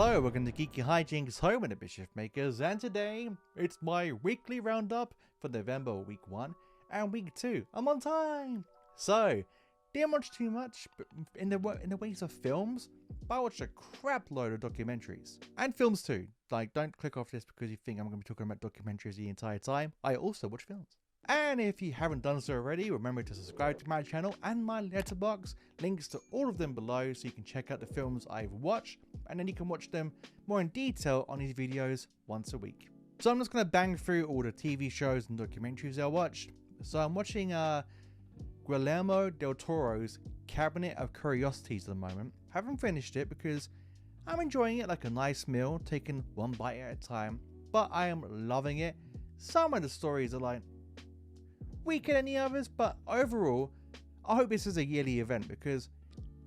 Hello, welcome to GeekyHiJynx, home of the Mischief Makers, and today it's my weekly roundup for November week 1 and week 2. I'm on time! So, didn't watch too much in the ways of films, but I watched a crap load of documentaries. And films too. Like, don't click off this because you think I'm going to be talking about documentaries the entire time. I also watch films. And if you haven't done so already, remember to subscribe to my channel and my letterbox. Links to all of them below so you can check out the films I've watched, and then you can watch them more in detail on these videos once a week. So I'm just going to bang through all the TV shows and documentaries I watched. So I'm watching Guillermo del Toro's Cabinet of Curiosities at the moment. Haven't finished it because I'm enjoying it like a nice meal, taking one bite at a time, but I am loving it. Some of the stories are like weaker than the others, but overall I hope this is a yearly event because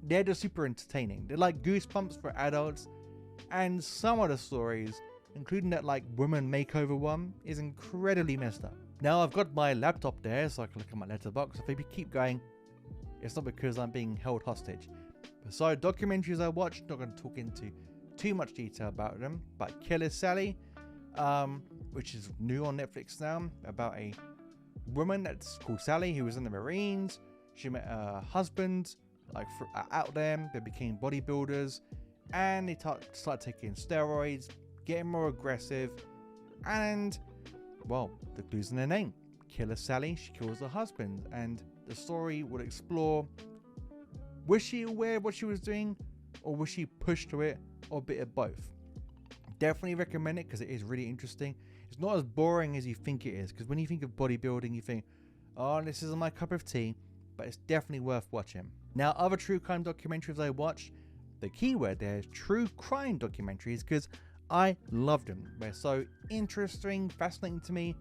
they're just super entertaining. They're like goosebumps for adults, and some of the stories, including that like woman makeover one, is incredibly messed up. Now I've got my laptop there so I can look at my letterbox. If I keep going, it's not because I'm being held hostage. So documentaries I watched, not going to talk into too much detail about them, but Killer Sally, which is new on Netflix now, about a woman that's called Sally who was in the Marines. She met her husband like out there. They became bodybuilders and they started taking steroids, getting more aggressive, and well, the clue's in their name. Killer Sally, she kills her husband, and the story would explore, was she aware of what she was doing, or was she pushed to it, or a bit of both? Definitely recommend it because it is really interesting. It's not as boring as you think it is, because when you think of bodybuilding you think, oh, this isn't my cup of tea, but it's definitely worth watching. Now, other true crime documentaries I watched, the keyword there is true crime documentaries, because I loved them. They're so interesting, fascinating to me,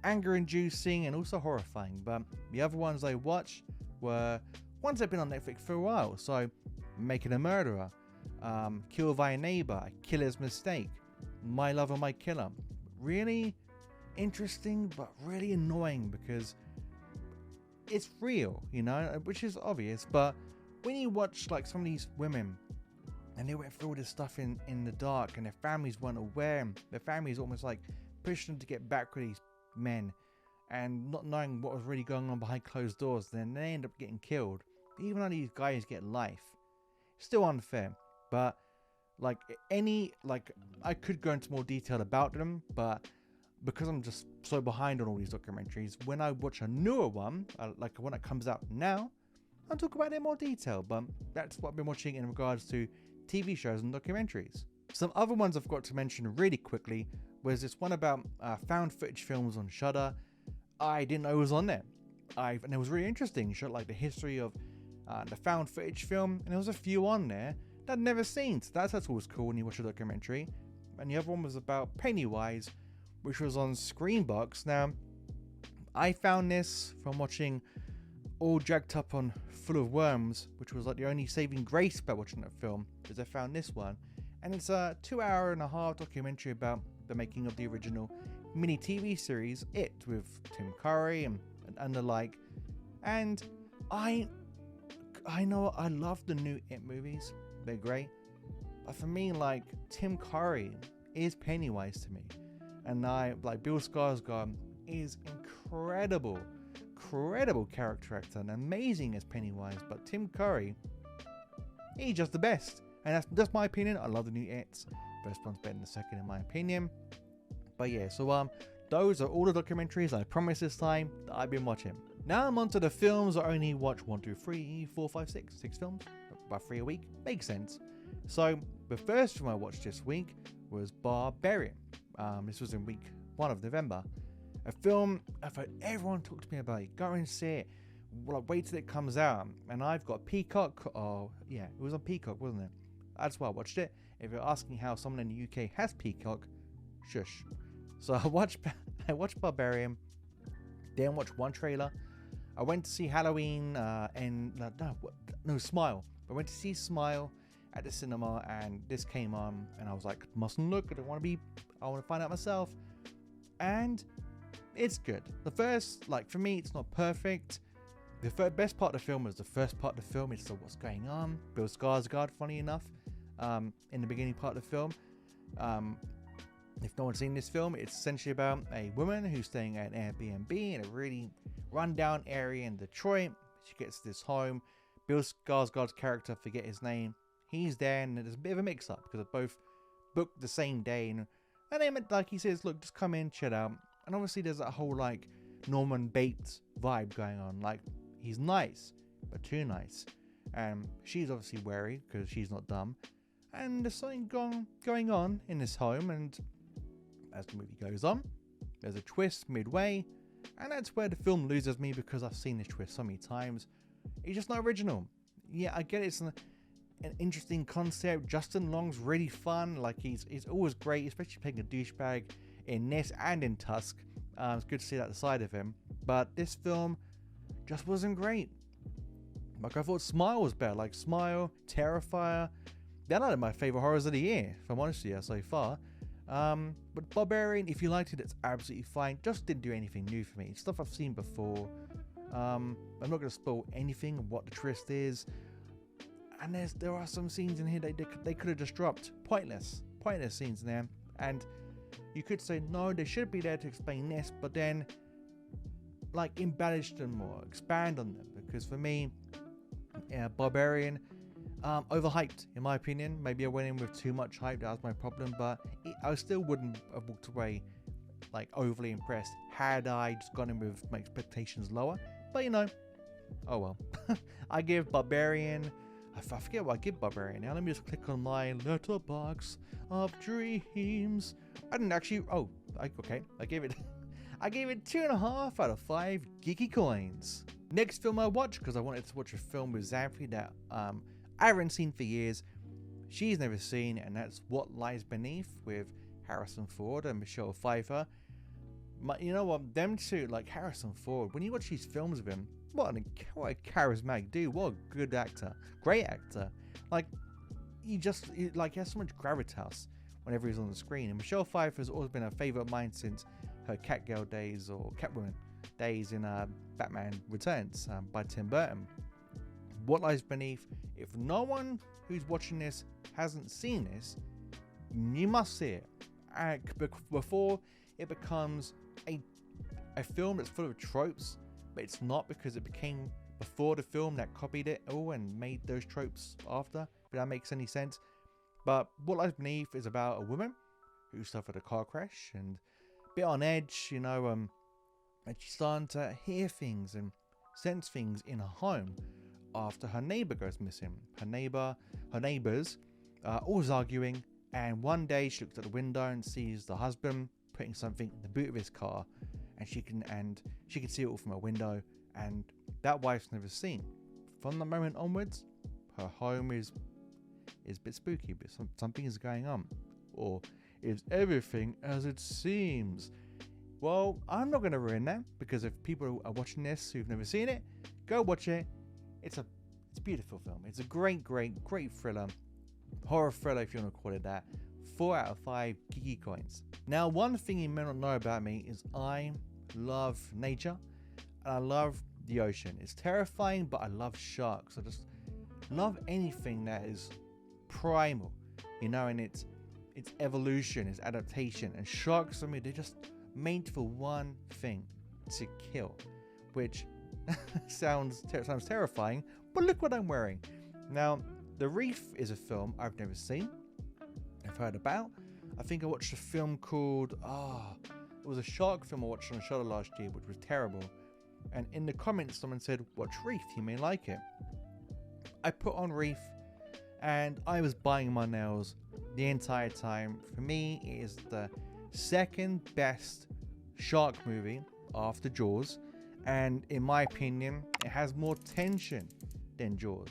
anger-inducing, and also horrifying. But the other ones I watched were ones that have been on Netflix for a while. So, Making a Murderer, Killed by a Neighbor, Killer's Mistake, My Lover, My Killer. Really interesting, but really annoying because it's real, you know, which is obvious. But when you watch like some of these women and they went through all this stuff in the dark and their families weren't aware, and their families almost like pushed them to get back with these men and not knowing what was really going on behind closed doors, then they end up getting killed. Even though these guys get life, still unfair. But like I could go into more detail about them, but because I'm just so behind on all these documentaries, when I watch a newer one, like one that comes out now, I'll talk about it in more detail. But that's what I've been watching in regards to TV shows and documentaries. Some other ones I've got to mention really quickly was this one about found footage films on Shudder. I didn't know it was on there. And it was really interesting. It showed like the history of the found footage film, and there was a few on there that I'd never seen. So that's always cool when you watch a documentary. And the other one was about Pennywise, which was on Screenbox. Now, I found this from watching All Jacked Up on Full of Worms, which was like the only saving grace about watching that film, because I found this one. And it's a 2.5-hour documentary about the making of the original mini TV series It, with Tim Curry and the like. And I know I love the new It movies. They're great. But for me, like, Tim Curry is Pennywise to me. And Bill Skarsgård is incredible character actor and amazing as Pennywise. But Tim Curry, he's just the best. And that's my opinion. I love the new It. First one's better than the second in my opinion. But yeah, so those are all the documentaries I promised this time that I've been watching. Now I'm on to the films. I only watch 1, 2, 3, 4, 5, 6 films. About 3 a week. Makes sense. So the first film I watched this week was Barbarian. This was in week 1 of November. A film I've heard everyone talk to me about it. Go and see it. Well, wait till it comes out. And I've got Peacock. Oh yeah, it was on Peacock, wasn't it? That's why I watched it. If you're asking how someone in the UK has Peacock, shush. So I watched Barbarian. Then watched one trailer. I went to see Halloween Smile. I went to see Smile at the cinema, and this came on, and I was like, mustn't look. I want to find out myself. And it's good. The first, for me, it's not perfect. The best part of the film was the first part of the film. It's what's going on. Bill Skarsgård, funny enough, in the beginning part of the film. If no one's seen this film, it's essentially about a woman who's staying at an Airbnb in a really rundown area in Detroit. She gets this home. Bill Skarsgård's character, forget his name, he's there, and there's a bit of a mix-up because they both booked the same day. And then, like, he says, look, just come in, chill out. And obviously there's that whole, like, Norman Bates vibe going on. Like, he's nice, but too nice. And she's obviously wary because she's not dumb. And there's something going on in this home, and as the movie goes on, there's a twist midway, and that's where the film loses me because I've seen this twist so many times. It's just not original. Yeah, I get it's an interesting concept. Justin Long's really fun. Like, he's always great, especially playing a douchebag in this and in Tusk. It's good to see that side of him. But this film just wasn't great. Like, I thought Smile was better. Like, Smile, Terrifier, they're not my favorite horrors of the year, if I'm honest with you, so far. But Barbarian, if you liked it, it's absolutely fine. Just didn't do anything new for me. It's stuff I've seen before. I'm not going to spoil anything of what the twist is. And there are some scenes in here they could have just dropped. Pointless scenes in there. And you could say, no, they should be there to explain this, but then, like, embellish them more, expand on them. Because for me, Barbarian, overhyped in my opinion. Maybe I went in with too much hype, that was my problem, but I still wouldn't have walked away like overly impressed had I just gone in with my expectations lower. But you know, oh well. I give Barbarian, I forget what I give Barbarian now. Let me just click on my letterbox of dreams. I didn't actually, I gave it 2.5 out of 5 Geeky Coins. Next film I watched, because I wanted to watch a film with Zaffy that I haven't seen for years, she's never seen, and that's What Lies Beneath with Harrison Ford and Michelle Pfeiffer. You know what, them two, like Harrison Ford, when you watch these films of him, what a charismatic dude, what a good actor, great actor. Like, he has so much gravitas whenever he's on the screen. And Michelle Pfeiffer's always been a favourite of mine since her Catgirl days, or Catwoman days in Batman Returns by Tim Burton. What Lies Beneath, if no one who's watching this hasn't seen this, you must see it before it becomes a film that's full of tropes. But it's not, because it became before the film that copied it all and made those tropes after, if that makes any sense. But What Lies Beneath is about a woman who suffered a car crash and a bit on edge, you know, and she's starting to hear things and sense things in her home after her neighbor goes missing. Her neighbors always arguing, and one day she looks at the window and sees the husband putting something in the boot of his car, and she can see it all from her window, and that wife's never seen. From the moment onwards, her home is a bit spooky, but something is going on. Or is everything as it seems? Well, I'm not going to ruin that, because if people are watching this who've never seen it, go watch it. It's a beautiful film. It's a great thriller, horror thriller if you want to call it that. 4 out of 5 Geeky Coins. Now, one thing you may not know about me is I love nature and I love the ocean. It's terrifying, but I love sharks. I just love anything that is primal, you know, and its evolution, its adaptation. And sharks, for me, they're just made for one thing: to kill, which sounds terrifying, but look what I'm wearing. Now, The Reef is a film I've never seen, I've heard about. I think I watched a film called, it was a shark film I watched on a show last year, which was terrible. And in the comments, someone said, watch Reef, you may like it. I put on Reef, and I was biting my nails the entire time. For me, it is the second best shark movie after Jaws. And in my opinion, it has more tension than Jaws.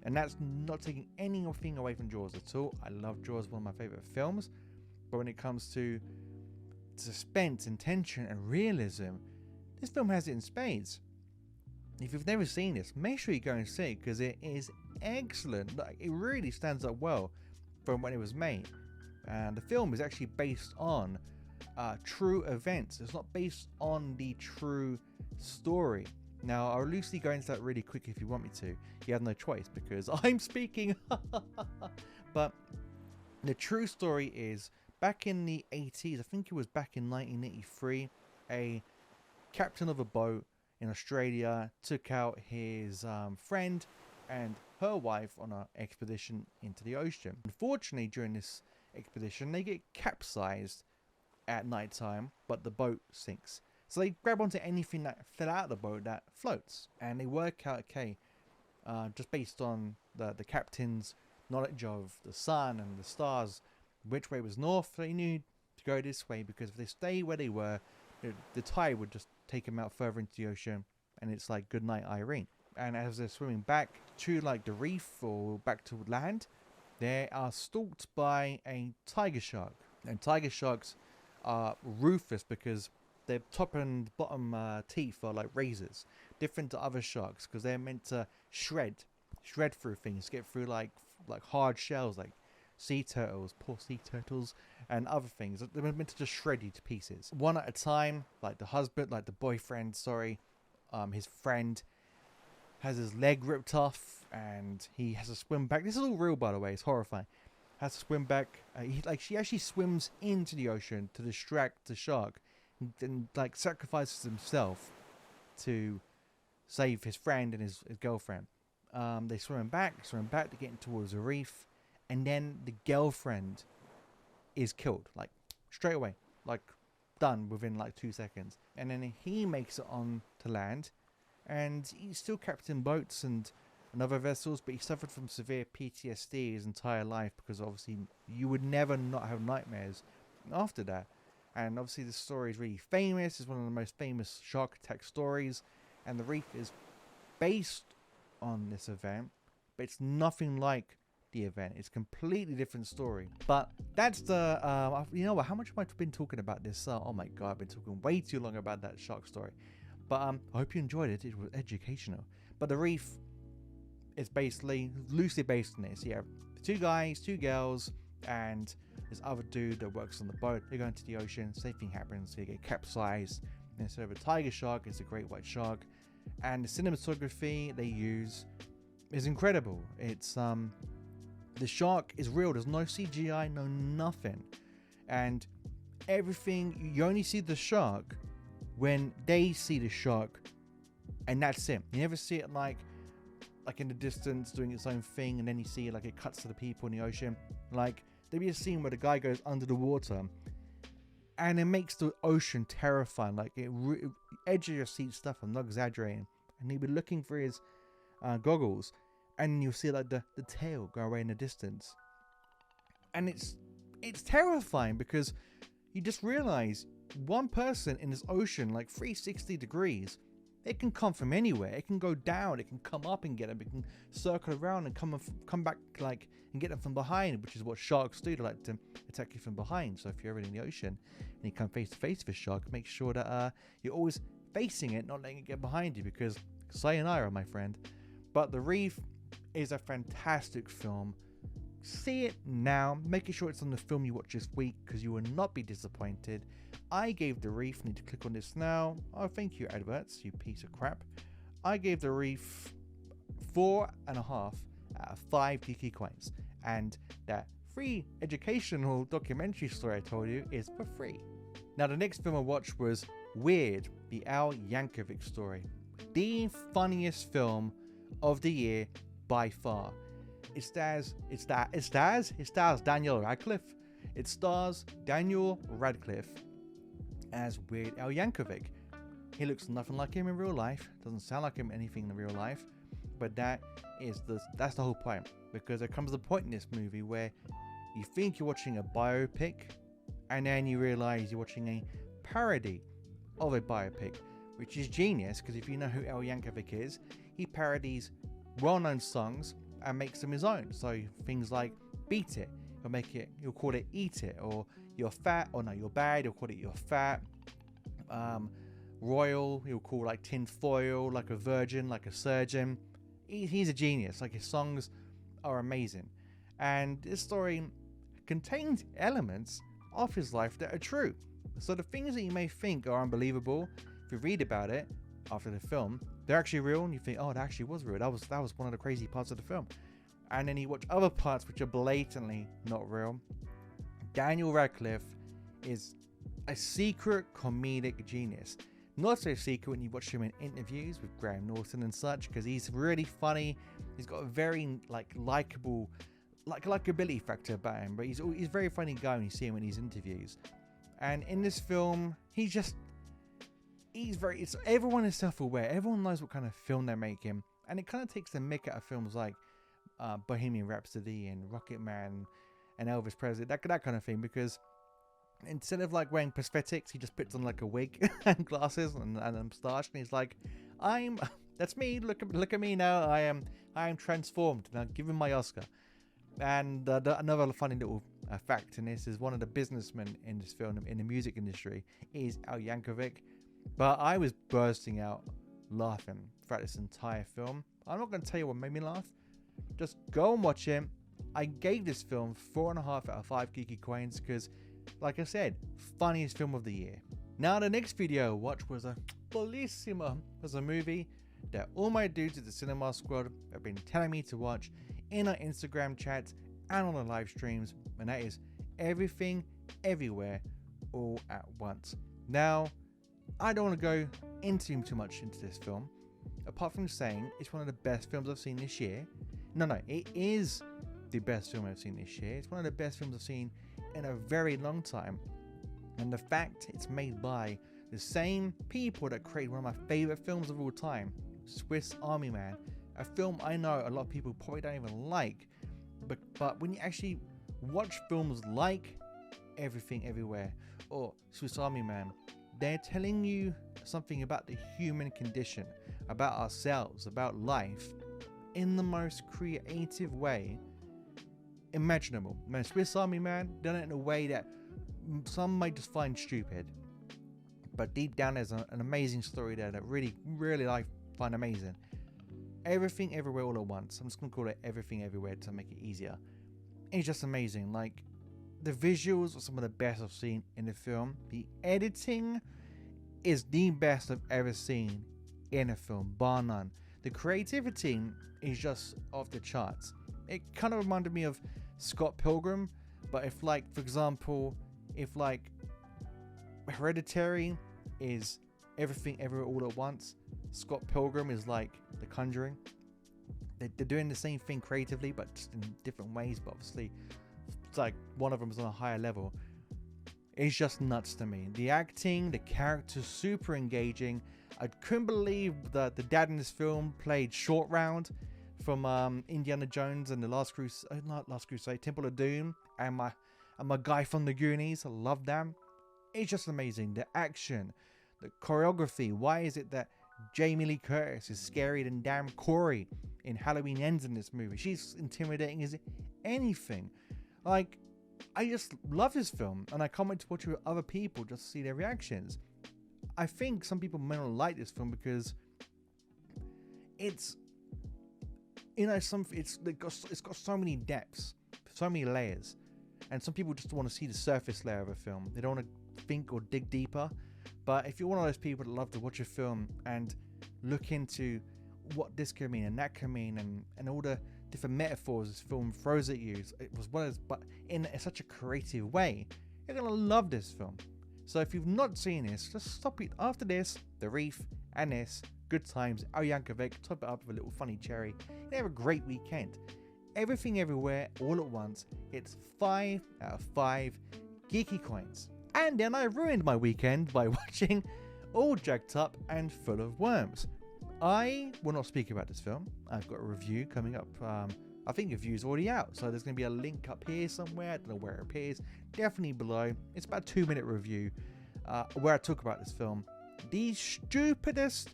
And that's not taking anything away from Jaws at all. I love Jaws, one of my favorite films. But when it comes to suspense and tension and realism, this film has it in spades. If you've never seen this, make sure you go and see it, because it is excellent. Like, it really stands up well from when it was made. And the film is actually based on true events. It's not based on the true story. Now, I'll loosely go into that really quick if you want me to. You have no choice because I'm speaking. But the true story is, back in the 80s, I think it was back in 1983, a captain of a boat in Australia took out his friend and her wife on an expedition into the ocean. Unfortunately, during this expedition, they get capsized at night time, but the boat sinks. So they grab onto anything that fell out of the boat that floats, and they work out, okay, just based on the captain's knowledge of the sun and the stars, which way was north. They knew to go this way, because if they stay where they were, the tide would just take them out further into the ocean, and it's like good night Irene. And as they're swimming back to like the reef or back to land, they are stalked by a tiger shark. And tiger sharks are ruthless because their top and bottom teeth are like razors, different to other sharks, because they're meant to shred through things, get through like hard shells, like sea turtles, poor sea turtles, and other things. They're meant to just shred you to pieces, one at a time. Like the boyfriend, his friend has his leg ripped off, and he has to swim back. This is all real, by the way. It's horrifying. Has to swim back. She actually swims into the ocean to distract the shark, and like sacrifices himself to save his friend and his girlfriend. They swim back, they're getting towards the reef, and then the girlfriend is killed, like straight away, like done within like 2 seconds. And then he makes it on to land, and he's still captain boats and other vessels, but he suffered from severe PTSD his entire life, because obviously you would never not have nightmares after that. And obviously this story is really famous. It's one of the most famous shark attack stories, and the reef is based on this event, but it's nothing like the event. It's a completely different story. But that's the you know what, how much have I been talking about this? Oh my god, I've been talking way too long about that shark story. But I hope you enjoyed it. It was educational. But the reef is basically loosely based on this. You have 2 guys, 2 girls, and this other dude that works on the boat. They go into the ocean, same thing happens, they get capsized. Instead of a tiger shark, it's a great white shark. And the cinematography they use is incredible. It's the shark is real. There's no CGI, no nothing. And everything, you only see the shark when they see the shark, and that's it. You never see it like in the distance doing its own thing, and then you see like it cuts to the people in the ocean. Like there'll be a scene where the guy goes under the water, and it makes the ocean terrifying. Like edge of your seat stuff, I'm not exaggerating. And he'll be looking for his goggles, and you'll see like the tail go away in the distance. And it's terrifying, because you just realize one person in this ocean, like 360 degrees, it can come from anywhere. It can go down, it can come up and get them, it can circle around and come back like and get them from behind, which is what sharks do. They like to attack you from behind. So if you're ever in the ocean and you come face to face with a shark, make sure that you're always facing it, not letting it get behind you, because sayonara, my friend. But The Reef is a fantastic film. See it now, making sure it's on the film you watch this week, because you will not be disappointed. I gave The Reef, need to click on this now. Oh, thank you, adverts, you piece of crap. I gave The Reef 4.5 out of 5 Geeky Coins. And that free educational documentary story I told you is for free. Now, the next film I watched was Weird, the Al Yankovic story. The funniest film of the year by far. It stars Daniel Radcliffe. It stars Daniel Radcliffe as Weird Al Yankovic. He looks nothing like him in real life. Doesn't sound like him anything in real life. But that's the whole point. Because there comes a point in this movie where you think you're watching a biopic, and then you realize you're watching a parody of a biopic, which is genius. Because if you know who Al Yankovic is, he parodies well-known songs and makes them his own. So things like Beat It, he'll call it Eat It, or You're Fat, or No, You're Bad, he'll call it You're Fat. Royal, he'll call like Tin Foil, like a virgin, like a surgeon. He's a genius. Like, his songs are amazing. And this story contains elements of his life that are true. So the things that you may think are unbelievable, if you read about it, after the film, they're actually real, and you think, oh, it actually was real. That was one of the crazy parts of the film. And then you watch other parts which are blatantly not real. Daniel Radcliffe is a secret comedic genius. Not so secret when you watch him in interviews with Graham Norton and such, because he's really funny. He's got a very likable, likability factor about him, but he's very funny guy when you see him in these interviews. And in this film, everyone is self-aware. Everyone knows what kind of film they're making, and it kind of takes the mick out of films like Bohemian Rhapsody and Rocket Man and Elvis Presley, that kind of thing, because instead of wearing prosthetics, he just puts on a wig and glasses and a moustache, and he's like, that's me, look at me now, I am transformed, now give him my Oscar. And another funny little fact in this is one of the businessmen in this film, in the music industry, is Al Yankovic. But I was bursting out laughing throughout this entire film. I'm not going to tell you what made me laugh. Just go and watch it. I gave this film 4.5 out of 5 Geeky Coins because, like I said, funniest film of the year. Now the next video I watched was a bellissimo. It was a movie that all my dudes at the Cinema Squad have been telling me to watch in our Instagram chats and on the live streams, and that is Everything Everywhere All at Once. Now, I don't want to go into too much into this film, apart from saying it's one of the best films I've seen this year. No, it is the best film I've seen this year. It's one of the best films I've seen in a very long time. And the fact it's made by the same people that created one of my favorite films of all time, Swiss Army Man, a film I know a lot of people probably don't even like, but when you actually watch films like Everything Everywhere or Swiss Army Man, they're telling you something about the human condition, about ourselves, about life, in the most creative way imaginable. Man, Swiss Army Man done it in a way that some might just find stupid, but deep down there's an amazing story there that really I find amazing. Everything Everywhere All at Once, I'm just gonna call it Everything Everywhere to make it easier. It's just amazing. The visuals are some of the best I've seen in the film. The editing is the best I've ever seen in a film, bar none. The creativity is just off the charts. It kind of reminded me of Scott Pilgrim, but if for example, if Hereditary is Everything Everywhere All at Once, Scott Pilgrim is The Conjuring. They're doing the same thing creatively, but just in different ways, but obviously it's one of them is on a higher level. It's just nuts to me. The acting, the characters, super engaging. I couldn't believe that the dad in this film played Short Round from Indiana Jones and the not Last Crusade, Temple of Doom, and my guy from the Goonies. I love them. It's just amazing. The action, the choreography. Why is it that Jamie Lee Curtis is scarier than damn Corey in Halloween Ends in this movie? She's intimidating as anything. I just love this film, and I can't wait to watch it with other people just to see their reactions. I think some people may not like this film because it's got so many depths, so many layers, and some people just want to see the surface layer of a film. They don't want to think or dig deeper. But if you're one of those people that love to watch a film and look into what this can mean and that can mean, and all the different metaphors this film throws at you, but in such a creative way, you're gonna love this film. So if you've not seen this, just stop it after this, The Reef, and this, good times, Al Yankovic, top it up with a little funny cherry, and have a great weekend. Everything Everywhere All at Once, it's 5 out of 5 Geeky Coins. And then I ruined my weekend by watching All Jacked Up and Full of Worms. I will not speak about this film. I've got a review coming up. I think the review's already out, so there's going to be a link up here somewhere. I don't know where it appears. Definitely below. It's about a 2-minute review where I talk about this film. The stupidest,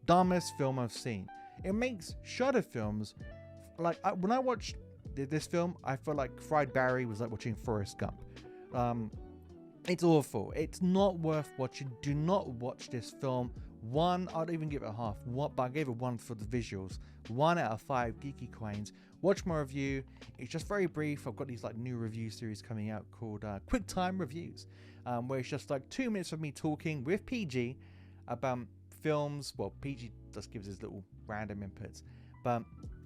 dumbest film I've seen. It makes Shudder films when I watched this film, I felt like Fried Barry was like watching Forrest Gump. It's awful. It's not worth watching. Do not watch this film. I'd even give it a half. But I gave it 1 for the visuals. 1 out of 5 Geeky Coins. Watch my review. It's just very brief. I've got these new review series coming out called Quick Time Reviews, where it's just 2 minutes of me talking with PG about films. Well, PG just gives his little random inputs, but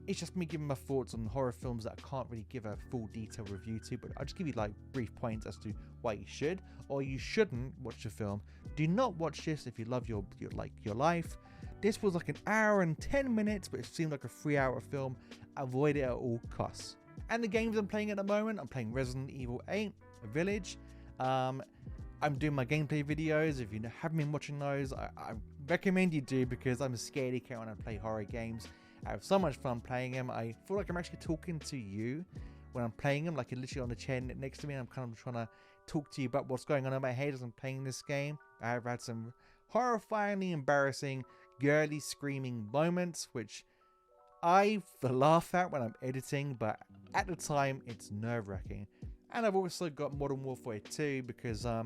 it's just me giving my thoughts on horror films that I can't really give a full detailed review to, but I'll just give you like brief points as to why you should or you shouldn't watch the film. Do not watch this if you love your life. This was like an hour and 10 minutes, but it seemed like a 3-hour film. Avoid it at all costs. And the games I'm playing at the moment, I'm playing Resident Evil 8 Village. I'm doing my gameplay videos. If you haven't been watching those, I recommend you do, because I'm a scaredy cat when I play horror games. I have so much fun playing them. I feel like I'm actually talking to you when I'm playing them, like you're literally on the chair next to me. I'm kind of trying to talk to you about what's going on in my head as I'm playing this game. I've had some horrifyingly embarrassing, girly screaming moments, which I laugh at when I'm editing, but at the time it's nerve-wracking. And I've also got Modern Warfare 2 because I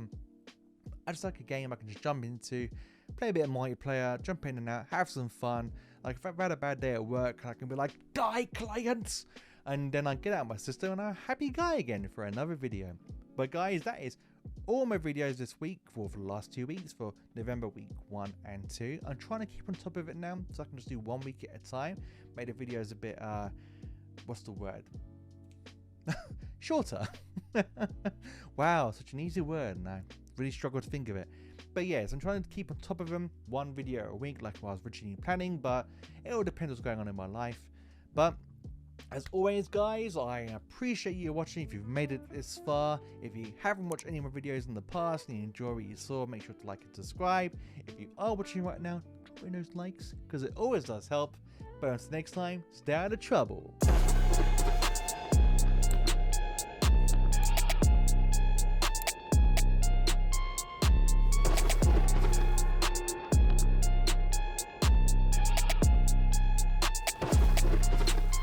just like a game I can just jump into, play a bit of multiplayer, jump in and out, have some fun. Like if I've had a bad day at work, I can be like, die clients! And then I get out of my system and I'm a happy guy again for another video. But guys, that is all my videos this week for the last 2 weeks for November week 1 and 2. I'm trying to keep on top of it now, so I can just do 1 week at a time. Make the videos a bit, what's the word? Shorter. Wow, such an easy word, and I really struggle to think of it. But yes, I'm trying to keep on top of them, 1 video a week like I was originally planning, but it all depends what's going on in my life. But as always, guys, I appreciate you watching. If you've made it this far, if you haven't watched any of my videos in the past and you enjoy what you saw, make sure to like and subscribe. If you are watching right now, drop in those likes, because it always does help. But until next time, stay out of trouble.